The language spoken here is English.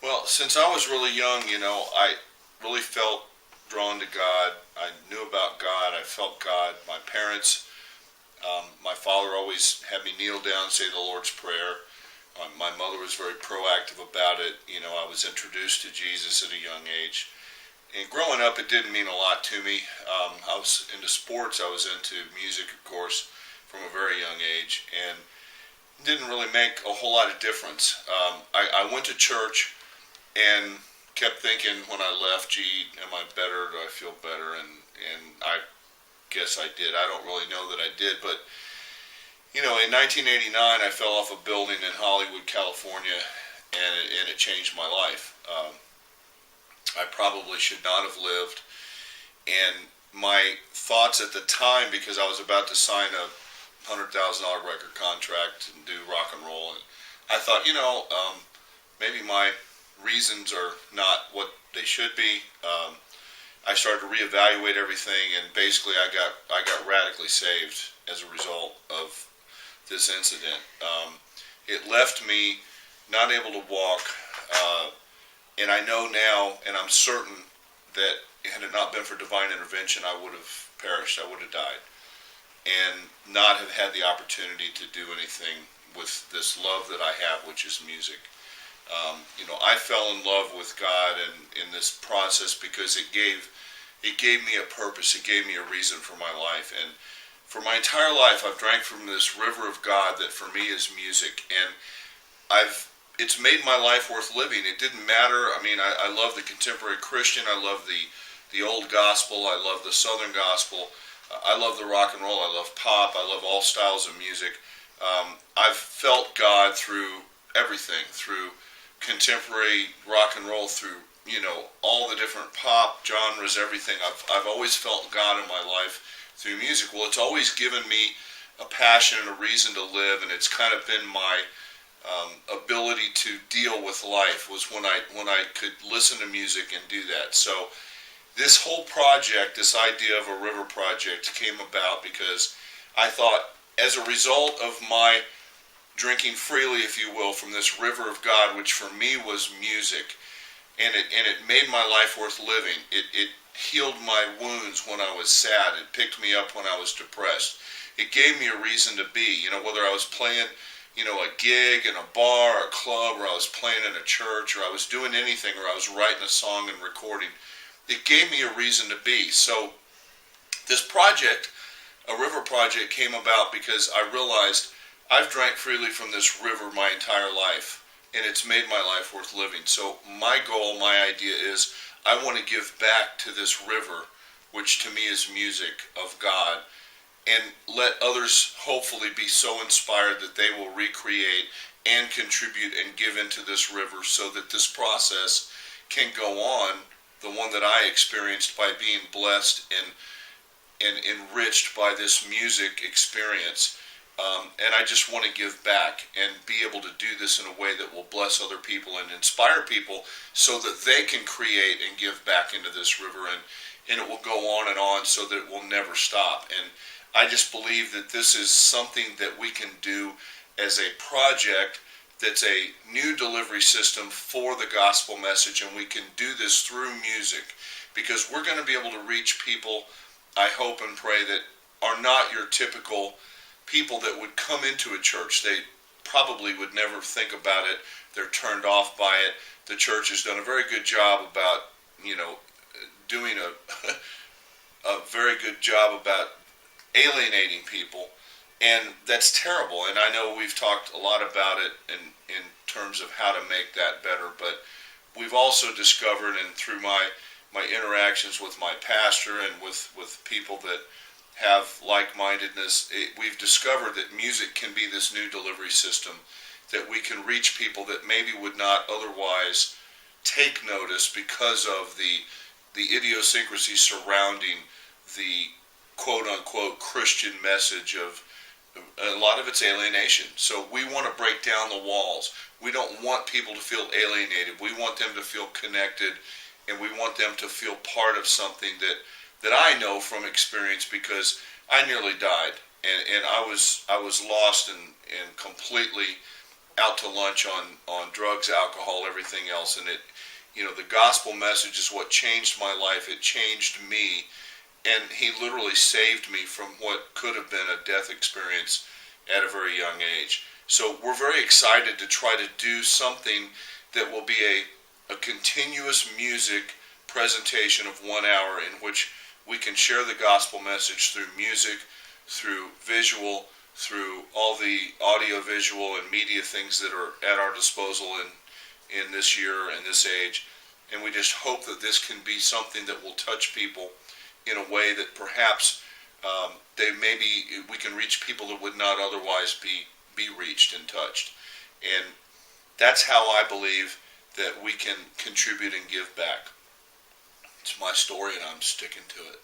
Well, since I was really young, I really felt drawn to God. I knew about God. I felt God. My parents, my father always had me kneel down and say the Lord's Prayer. My mother was very proactive about it. I was introduced to Jesus at a young age. And growing up, it didn't mean a lot to me. I was into sports. I was into music, of course, from a very young age. And didn't really make a whole lot of difference. I went to church and kept thinking when I left, gee, am I better? Do I feel better? And I guess I did. I don't really know that I did, but in 1989, I fell off a building in Hollywood, California, and it changed my life. I probably should not have lived, and my thoughts at the time, because I was about to sign a $100,000 record contract and do rock and roll, and I thought, maybe my reasons are not what they should be. I started to reevaluate everything, and basically I got radically saved as a result of this incident. It left me not able to walk, and I know now, and I'm certain that had it not been for divine intervention, I would have perished. I would have died, and not have had the opportunity to do anything with this love that I have, which is music. I fell in love with God in this process because it gave me a purpose. It gave me a reason for my life. And for my entire life, I've drank from this river of God that for me is music. And it's made my life worth living. It didn't matter. I mean, I love the contemporary Christian. I love the old gospel. I love the southern gospel. I love the rock and roll. I love pop. I love all styles of music. I've felt God through everything, through contemporary rock and roll, through all the different pop genres, everything. I've always felt God in my life through music. Well, it's always given me a passion and a reason to live, and it's kind of been my ability to deal with life was when I could listen to music and do that. So this whole project, this idea of a river project, came about because I thought, as a result of my drinking freely, if you will, from this river of God, which for me was music, and it made my life worth living. It healed my wounds when I was sad. It picked me up when I was depressed. It gave me a reason to be. Whether I was playing, a gig in a bar, or a club, or I was playing in a church, or I was doing anything, or I was writing a song and recording. It gave me a reason to be. So this project, a river project, came about because I realized I've drank freely from this river my entire life, and it's made my life worth living. So my goal, my idea is I want to give back to this river, which to me is music of God, and let others hopefully be so inspired that they will recreate and contribute and give into this river so that this process can go on, the one that I experienced by being blessed and enriched by this music experience. And I just want to give back and be able to do this in a way that will bless other people and inspire people so that they can create and give back into this river, and it will go on so that it will never stop. And I just believe that this is something that we can do as a project that's a new delivery system for the gospel message, and we can do this through music because we're going to be able to reach people, I hope and pray, that are not your typical people that would come into a church. They probably would never think about it. They're turned off by it. The church has done a very good job about, doing a very good job about alienating people, and that's terrible. And I know we've talked a lot about it in terms of how to make that better, but we've also discovered, and through my interactions with my pastor and with people that have like-mindedness, we've discovered that music can be this new delivery system, that we can reach people that maybe would not otherwise take notice because of the idiosyncrasies surrounding the quote-unquote Christian message of a lot of it's alienation. So we want to break down the walls. We don't want people to feel alienated. We want them to feel connected, and we want them to feel part of something that I know from experience, because I nearly died, and I was lost and completely out to lunch on drugs, alcohol, everything else. And the gospel message is what changed my life. It changed me. And he literally saved me from what could have been a death experience at a very young age. So we're very excited to try to do something that will be a continuous music presentation of 1 hour in which we can share the gospel message through music, through visual, through all the audio, visual, and media things that are at our disposal in this year and this age. And we just hope that this can be something that will touch people in a way that perhaps we can reach people that would not otherwise be reached and touched. And that's how I believe that we can contribute and give back. It's my story, and I'm sticking to it.